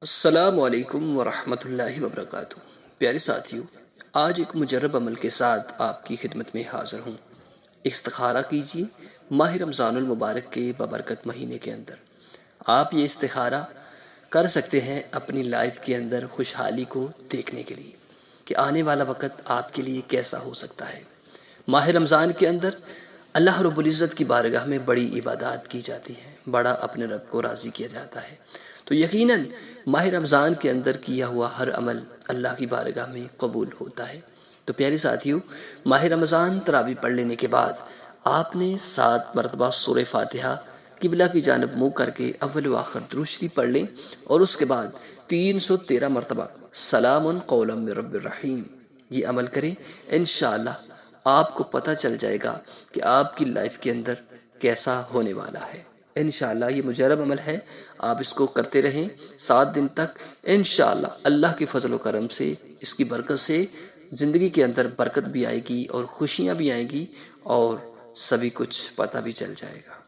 السلام علیکم ورحمۃ اللہ وبرکاتہ۔ پیارے ساتھیو، آج ایک مجرب عمل کے ساتھ آپ کی خدمت میں حاضر ہوں۔ استخارہ کیجیے ماہ رمضان المبارک کے بابرکت مہینے کے اندر۔ آپ یہ استخارہ کر سکتے ہیں اپنی لائف کے اندر خوشحالی کو دیکھنے کے لیے کہ آنے والا وقت آپ کے لیے کیسا ہو سکتا ہے۔ ماہ رمضان کے اندر اللہ رب العزت کی بارگاہ میں بڑی عبادات کی جاتی ہیں، بڑا اپنے رب کو راضی کیا جاتا ہے، تو یقیناً ماہ رمضان کے اندر کیا ہوا ہر عمل اللہ کی بارگاہ میں قبول ہوتا ہے۔ تو پیارے ساتھیو، ماہ رمضان تراویح پڑھ لینے کے بعد آپ نے 7 مرتبہ سورہ فاتحہ قبلہ کی جانب منہ کر کے اول و آخر درود شریف پڑھ لیں، اور اس کے بعد 313 مرتبہ سلام قولا من رب الرحیم یہ عمل کریں۔ انشاءاللہ آپ کو پتہ چل جائے گا کہ آپ کی لائف کے اندر کیسا ہونے والا ہے۔ انشاءاللہ یہ مجرب عمل ہے، آپ اس کو کرتے رہیں 7 دن تک۔ انشاءاللہ اللہ کے فضل و کرم سے، اس کی برکت سے زندگی کے اندر برکت بھی آئے گی اور خوشیاں بھی آئیں گی، اور سبھی کچھ پتہ بھی چل جائے گا۔